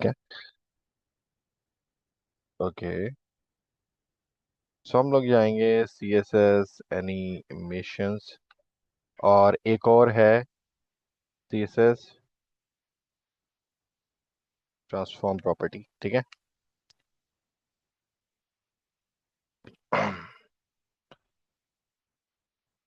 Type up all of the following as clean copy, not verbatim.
ठीक है। ओके, सो हम लोग जाएंगे सी एस एस एनिमेशंस, और एक और है C S S transform property. ठीक है।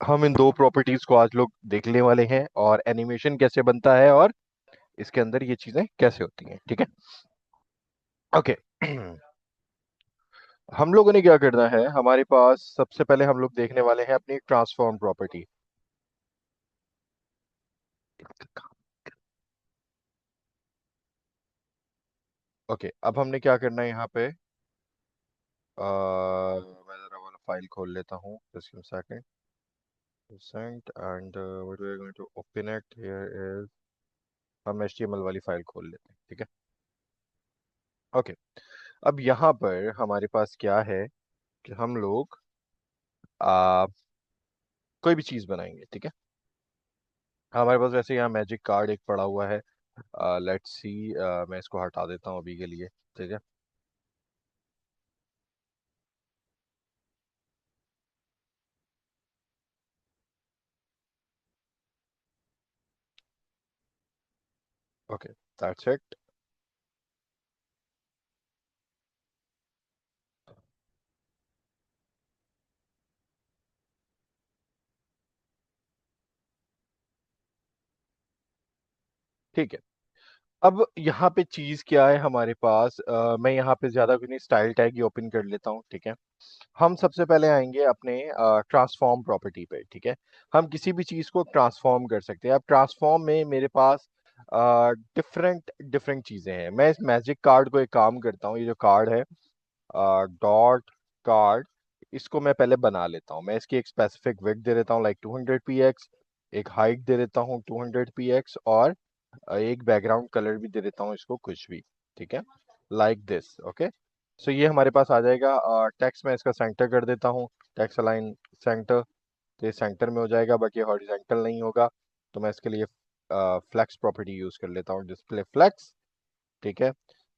हम इन दो प्रॉपर्टीज को आज लोग देखने वाले हैं, और एनिमेशन कैसे बनता है और इसके अंदर ये चीजें कैसे होती हैं। ठीक है। ओके। हम लोगों ने क्या करना है, हमारे पास सबसे पहले हम लोग देखने वाले हैं अपनी ट्रांसफॉर्म प्रॉपर्टी। ओके, अब हमने क्या करना है यहाँ पे, मैं जरा वाला फाइल खोल लेता हूँ, just a second. Sent and what we are going to open it here is, हम HTML वाली फाइल खोल लेते हैं। ठीक है। ओके, अब यहाँ पर हमारे पास क्या है कि हम लोग आ, कोई भी चीज बनाएंगे। ठीक है। हमारे पास वैसे यहाँ मैजिक कार्ड एक पड़ा हुआ है। लेट्स सी, मैं इसको हटा देता हूँ अभी के लिए। ठीक है। Okay, that's it. ठीक है। अब यहाँ पे चीज क्या है हमारे पास, मैं यहाँ पे ज्यादा कुछ नहीं, स्टाइल टैग ही ओपन कर लेता हूँ। ठीक है। हम सबसे पहले आएंगे अपने ट्रांसफॉर्म प्रॉपर्टी पे। ठीक है। हम किसी भी चीज को ट्रांसफॉर्म कर सकते हैं। अब ट्रांसफॉर्म में मेरे पास डिफरेंट डिफरेंट चीजें हैं। मैं इस मैजिक कार्ड को एक काम करता हूँ, ये जो कार्ड है डॉट कार्ड, इसको मैं पहले बना लेता हूँ। मैं इसकी एक स्पेसिफिक विड्थ दे देता हूँ, लाइक 200 px, एक हाइट दे देता हूँ 200 px, और एक बैकग्राउंड कलर भी दे देता हूँ इसको कुछ भी। ठीक है, लाइक दिस। ओके, सो ये हमारे पास आ जाएगा। टेक्स्ट में इसका सेंटर कर देता हूँ, टेक्स्ट अलाइन सेंटर, तो ये सेंटर में हो जाएगा, बट ये हॉरिजॉन्टल नहीं होगा। तो मैं इसके लिए फ्लेक्स प्रॉपर्टी यूज कर लेता हूँ, डिस्प्ले फ्लेक्स। ठीक है।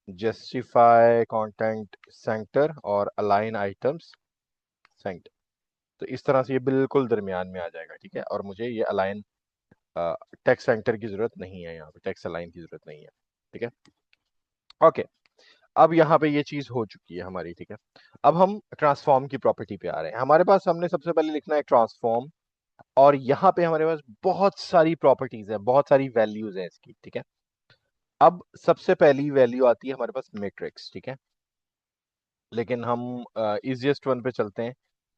जस्टिफाई कंटेंट सेंटर और अलाइन आइटम्स सेंटर, तो इस तरह से ये बिल्कुल दरमियान में आ जाएगा। ठीक है, और मुझे ये अलाइन टेक्स्ट सेंटर की जरूरत नहीं है, यहाँ पे टेक्स्ट अलाइन की जरूरत नहीं है। ठीक है। ओके, अब यहाँ पे ये चीज हो चुकी है हमारी। ठीक है। अब हम ट्रांसफॉर्म की प्रॉपर्टी पे आ रहे हैं। हमारे पास, हमने सबसे पहले लिखना है ट्रांसफॉर्म, और यहाँ पे हमारे पास बहुत सारी प्रॉपर्टीज है, बहुत सारी वैल्यूज है इसकी। ठीक है। अब सबसे पहली वैल्यू आती है हमारे पास मैट्रिक्स। ठीक है, लेकिन हम इजिएस्ट वन पे चलते हैं।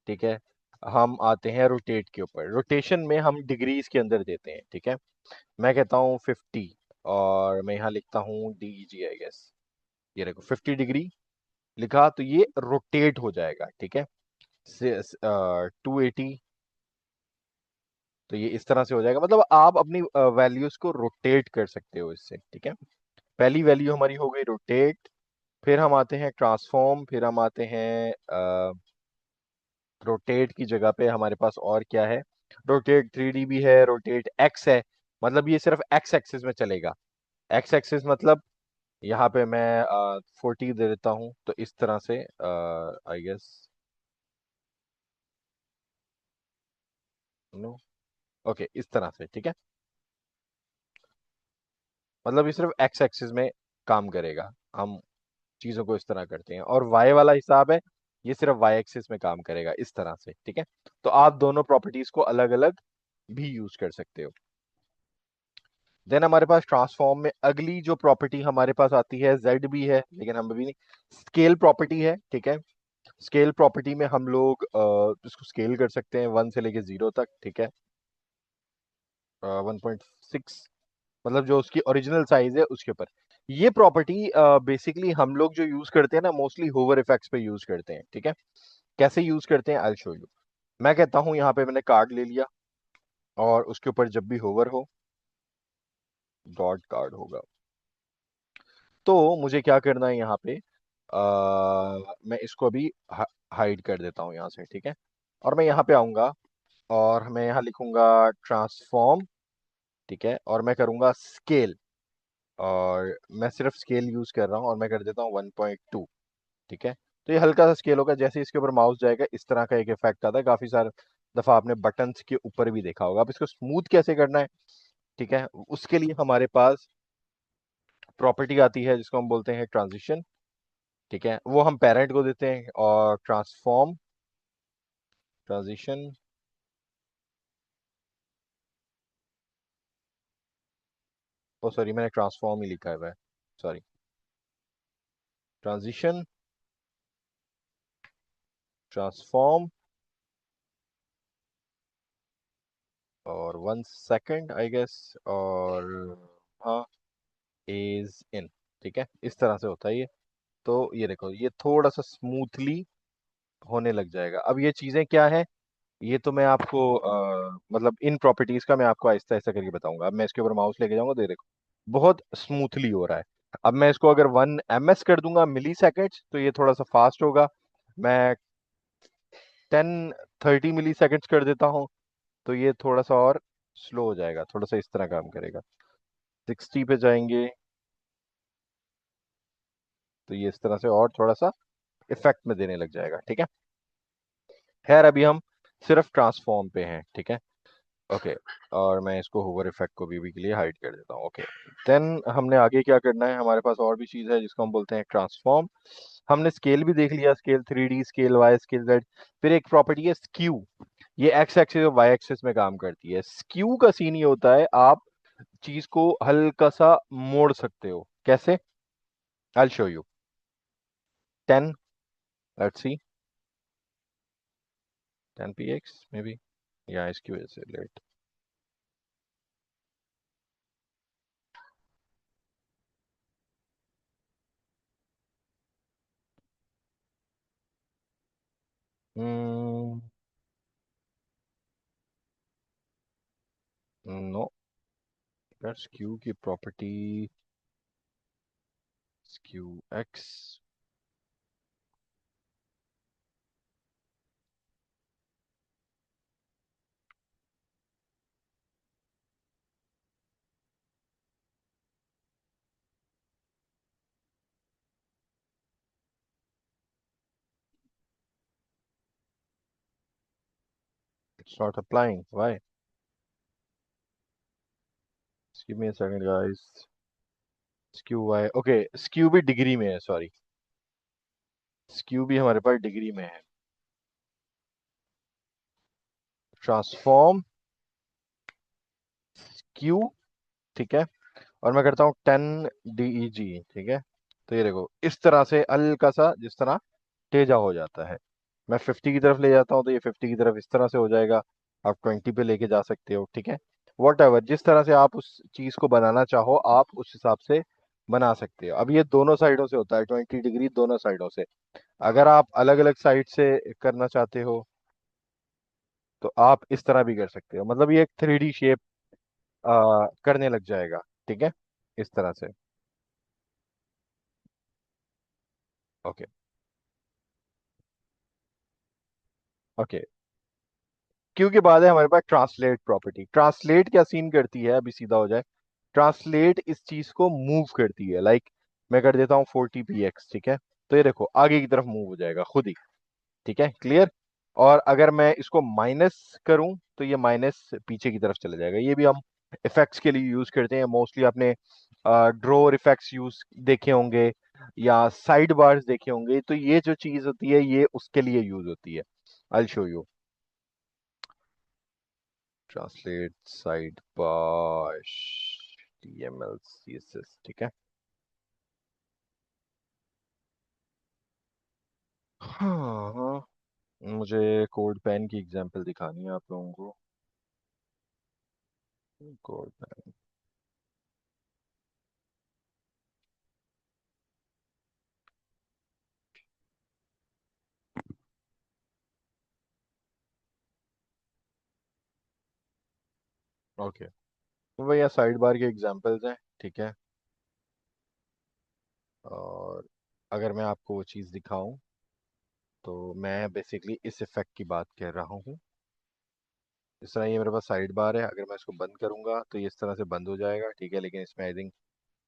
ठीक है, हम आते हैं रोटेट के ऊपर। रोटेशन में हम डिग्रीज के अंदर देते हैं। ठीक है, मैं कहता हूँ 50, और मैं यहाँ लिखता हूँ DEG, आई गेस। ये देखो 50 डिग्री लिखा, तो ये रोटेट हो जाएगा। ठीक है, 280, तो ये इस तरह से हो जाएगा। मतलब आप अपनी वैल्यूज को रोटेट कर सकते हो इससे। ठीक है, पहली वैल्यू हमारी हो गई रोटेट। फिर हम आते हैं ट्रांसफॉर्म, फिर हम आते हैं रोटेट की जगह पे हमारे पास और क्या है, रोटेट 3D भी है, रोटेट एक्स है। मतलब ये सिर्फ एक्स एक्सिस में चलेगा। एक्स एक्सिस मतलब यहाँ पे मैं 40 दे देता हूँ, तो इस तरह से आई गेस, नो, ओके, इस तरह से। ठीक है, मतलब ये सिर्फ एक्स एक्सिस में काम करेगा। हम चीजों को इस तरह करते हैं, और वाई वाला हिसाब है, ये सिर्फ वाई एक्सिस में काम करेगा, इस तरह से। ठीक है, तो आप दोनों प्रॉपर्टीज को अलग अलग भी यूज कर सकते हो। देन हमारे पास ट्रांसफॉर्म में अगली जो प्रॉपर्टी हमारे पास आती है, जेड भी है, लेकिन हम अभी नहीं, स्केल प्रॉपर्टी है। ठीक है, स्केल प्रॉपर्टी में हम लोग इसको स्केल कर सकते हैं 1 से लेके 0 तक। ठीक है, 1.6, मतलब जो उसकी ओरिजिनल साइज है उसके ऊपर। ये प्रॉपर्टी बेसिकली हम लोग जो यूज करते हैं ना, मोस्टली होवर इफेक्ट्स पे यूज करते हैं। ठीक है, कैसे यूज करते हैं, आई शो यू। मैं कहता हूं यहाँ पे मैंने कार्ड ले लिया, और उसके ऊपर जब भी होवर हो, डॉट कार्ड होगा, तो मुझे क्या करना है यहाँ पे, मैं इसको अभी हाइड कर देता हूँ यहाँ से। ठीक है, और मैं यहाँ पे आऊंगा, और मैं यहाँ लिखूंगा ट्रांसफॉर्म। ठीक है, और मैं करूंगा स्केल। और मैं सिर्फ स्केल यूज कर रहा हूँ और मैं कर देता हूँ 1.2। ठीक है, तो ये हल्का सा स्केल होगा, जैसे इसके ऊपर माउस जाएगा इस तरह का एक इफेक्ट आता है। काफी सारे दफा आपने बटन्स के ऊपर भी देखा होगा। अब इसको स्मूथ कैसे करना है, ठीक है, उसके लिए हमारे पास प्रॉपर्टी आती है जिसको हम बोलते हैं ट्रांजिशन। ठीक है, वो हम पेरेंट को देते हैं और ट्रांसफॉर्म ट्रांजिशन। ओ सॉरी, मैंने ट्रांसफॉर्म ही लिखा है, सॉरी। ट्रांजिशन, ट्रांसफॉर्म, और 1 सेकंड आई गेस, और हाँ, इज इन। ठीक है, इस तरह से होता है ये। तो ये देखो, ये थोड़ा सा स्मूथली होने लग जाएगा। अब ये चीजें क्या है, ये तो मैं आपको मतलब इन प्रॉपर्टीज का मैं आपको आहिस्ता आहिस्ता करके बताऊंगा। अब मैं इसके ऊपर माउस लेके जाऊंगा तो ये देखो बहुत स्मूथली हो रहा है। अब मैं इसको अगर 1 ms कर दूंगा, मिली सेकेंड्स, तो ये थोड़ा सा फास्ट होगा। मैं 10-30 मिली सेकेंड्स कर देता हूँ तो ये थोड़ा सा और स्लो हो जाएगा, थोड़ा सा इस तरह काम करेगा। 60 पे जाएंगे तो ये इस तरह से और थोड़ा सा इफेक्ट में देने लग जाएगा। ठीक है, खैर अभी हम सिर्फ ट्रांसफॉर्म पे हैं। ठीक है, ओके। और मैं इसको होवर इफेक्ट को भी के लिए हाइड कर देता हूँ। ओके, देन हमने आगे क्या करना है, हमारे पास और भी चीज़ है जिसको हम बोलते हैं ट्रांसफॉर्म। हमने स्केल भी देख लिया, scale 3D scale, Y scale, Z. फिर एक प्रॉपर्टी है स्क्यू। ये एक्स एक्सिस और वाई एक्सिस में काम करती है। स्क्यू का सीन ये होता है, आप चीज को हल्का सा मोड़ सकते हो। कैसे, I show you. 10, let's see, 10 px maybe, या इसकी वजह से लेट। नो, स्क्यू की property, skew X, it's not applying, why? Give me a second guys. Skew Y, okay, skew भी डिग्री में है, सॉरी। स्क्यू भी हमारे पास डिग्री में है। ट्रांसफॉर्म स्क्यू, ठीक है, और मैं करता हूँ 10 DEG। ठीक है, तो ये देखो इस तरह से हल्का सा जिस तरह तेजा हो जाता है। मैं 50 की तरफ ले जाता हूँ तो ये 50 की तरफ इस तरह से हो जाएगा। आप 20 पे लेके जा सकते हो। ठीक है, वॉट एवर, जिस तरह से आप उस चीज को बनाना चाहो आप उस हिसाब से बना सकते हो। अब ये दोनों साइडों से होता है, 20 डिग्री दोनों साइडों से। अगर आप अलग अलग साइड से करना चाहते हो तो आप इस तरह भी कर सकते हो। मतलब ये एक 3D शेप करने लग जाएगा। ठीक है, इस तरह से। Okay, okay. क्यू के बाद है हमारे पास ट्रांसलेट प्रॉपर्टी। ट्रांसलेट क्या सीन करती है, अभी सीधा हो जाए। ट्रांसलेट इस चीज को मूव करती है, लाइक मैं कर देता हूँ 40 px। ठीक है, तो ये देखो आगे की तरफ मूव हो जाएगा खुद ही। ठीक है, क्लियर। और अगर मैं इसको माइनस करूं तो ये माइनस पीछे की तरफ चला जाएगा। ये भी हम इफेक्ट्स के लिए यूज करते हैं मोस्टली। आपने ड्रॉअर इफेक्ट्स यूज देखे होंगे या साइड बार्स देखे होंगे, तो ये जो चीज होती है ये उसके लिए यूज होती है। आई show you. Translate side bar, HTML CSS। ठीक है, हाँ हाँ, मुझे कोड पेन की एग्जांपल दिखानी है आप लोगों को। CodePen, okay. तो भैया साइड बार के एग्जांपल्स हैं। ठीक है, और अगर मैं आपको वो चीज़ दिखाऊं तो मैं बेसिकली इस इफेक्ट की बात कर रहा हूँ। इस तरह ये मेरे पास साइड बार है, अगर मैं इसको बंद करूंगा तो ये इस तरह से बंद हो जाएगा। ठीक है, लेकिन इसमें आई थिंक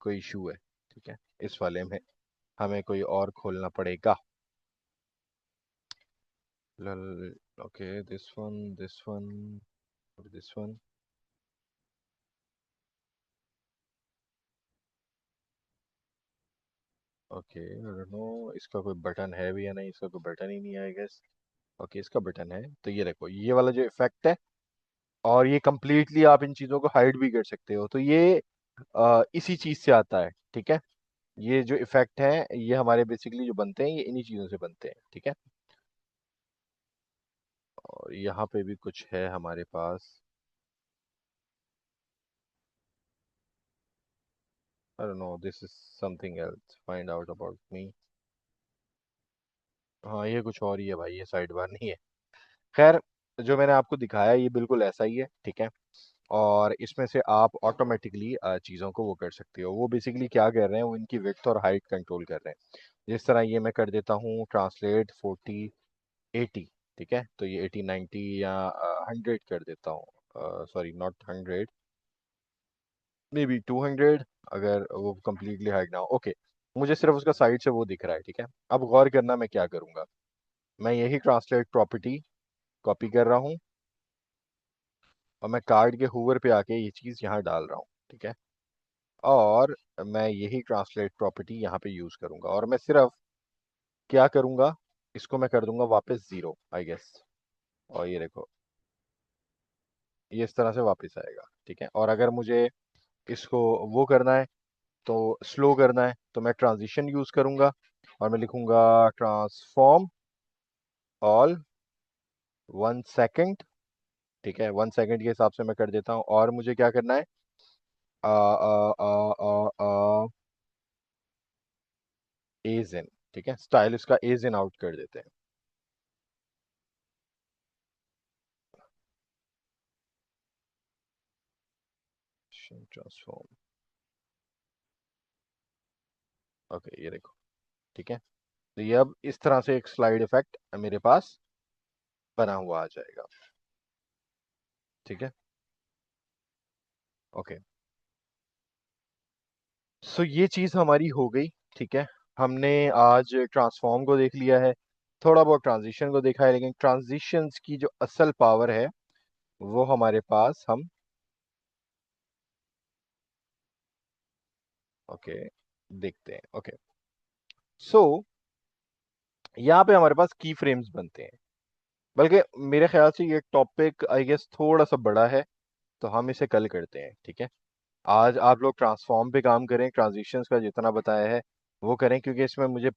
कोई इशू है, ठीक है। इस वाले में हमें कोई और खोलना पड़ेगा। Okay, this one, this one. Okay, I don't no इसका कोई बटन है भी या नहीं, इसका कोई बटन ही नहीं है आई गेस। ओके, इसका बटन है, तो ये देखो ये वाला जो इफेक्ट है, और ये कंप्लीटली आप इन चीजों को हाइड भी कर सकते हो, तो ये इसी चीज से आता है, ठीक है। ये जो इफेक्ट है ये हमारे बेसिकली जो बनते हैं ये इन्हीं चीजों से बनते हैं, ठीक है। और यहाँ पे भी कुछ है हमारे पास। I don't know, this is something else, find out about me. हाँ, ये कुछ और ही है भाई, ये साइड बार नहीं है। खैर, जो मैंने आपको दिखाया ये बिल्कुल ऐसा ही है, ठीक है। और इसमें से आप ऑटोमेटिकली चीज़ों को वो कर सकते हो। वो बेसिकली क्या कर रहे हैं, वो इनकी विड्थ और हाइट कंट्रोल कर रहे हैं। जिस तरह ये मैं कर देता हूँ ट्रांसलेट 40 80, ठीक है, तो ये 80 90 या 100 कर देता हूँ, सॉरी नॉट 100, मे बी 200, अगर वो कम्प्लीटली हाइड ना हो। ओके, मुझे सिर्फ उसका साइड से वो दिख रहा है, ठीक है। अब गौर करना मैं क्या करूँगा, मैं यही ट्रांसलेट प्रॉपर्टी कॉपी कर रहा हूँ, और मैं कार्ड के हुवर पे आके ये चीज़ यहाँ डाल रहा हूँ, ठीक है। और मैं यही ट्रांसलेट प्रॉपर्टी यहाँ पे यूज़ करूँगा, और मैं सिर्फ क्या करूँगा, इसको मैं कर दूंगा वापस 0 आई गेस। और ये देखो, ये इस तरह से वापस आएगा, ठीक है। और अगर मुझे इसको वो करना है, तो स्लो करना है, तो मैं ट्रांजिशन यूज़ करूँगा, और मैं लिखूँगा ट्रांसफॉर्म ऑल 1 सेकेंड, ठीक है। 1 सेकेंड के हिसाब से मैं कर देता हूँ, और मुझे क्या करना है, एज इन, ठीक है, स्टाइल इसका एज इन आउट कर देते हैं। ट्रांसफॉर्म, ओके, ये देखो, ठीक है। तो ये अब इस तरह से एक स्लाइड इफेक्ट मेरे पास बना हुआ आ जाएगा, ठीक है। ओके, सो ये चीज़ हमारी हो गई, ठीक है। हमने आज ट्रांसफॉर्म को देख लिया है, थोड़ा बहुत ट्रांजिशन को देखा है, लेकिन ट्रांजिशंस की जो असल पावर है वो हमारे पास हम, ओके, देखते हैं। ओके, सो यहाँ पे हमारे पास की फ्रेम्स बनते हैं, बल्कि मेरे ख्याल से ये टॉपिक आई गेस थोड़ा सा बड़ा है, तो हम इसे कल करते हैं, ठीक है। आज आप लोग ट्रांसफॉर्म पे काम करें, ट्रांजिशंस का जितना बताया है वो करें, क्योंकि इसमें मुझे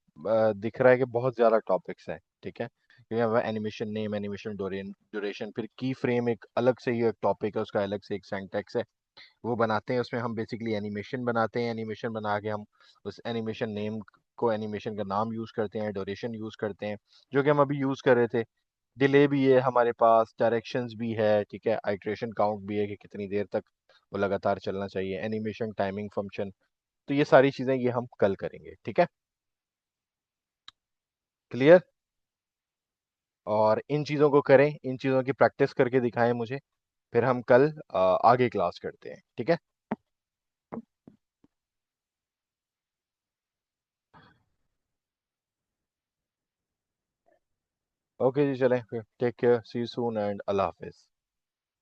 दिख रहा है कि बहुत ज़्यादा टॉपिक्स हैं, ठीक है। क्योंकि हमें एनिमेशन नेम, एनिमेशन ड्यूरेशन, फिर की फ्रेम एक अलग से ही एक टॉपिक है, उसका अलग से एक सिंटैक्स है, वो बनाते हैं। उसमें हम बेसिकली एनिमेशन बनाते हैं, एनिमेशन बना के हम उस एनिमेशन नेम को, एनिमेशन का नाम यूज़ करते हैं, ड्यूरेशन यूज़ करते हैं, जो कि हम अभी यूज़ कर रहे थे। डिले भी है हमारे पास, डायरेक्शंस भी है, ठीक है, आइट्रेशन काउंट भी है कि कितनी देर तक वो लगातार चलना चाहिए, एनिमेशन टाइमिंग फंक्शन। तो ये सारी चीज़ें ये हम कल करेंगे, ठीक है। क्लियर। और इन चीज़ों को करें, इन चीज़ों की प्रैक्टिस करके दिखाएं मुझे, फिर हम कल आगे क्लास करते हैं, ठीक है। ओके जी, चलें फिर, take care, see you soon and अल्लाह हाफिज़।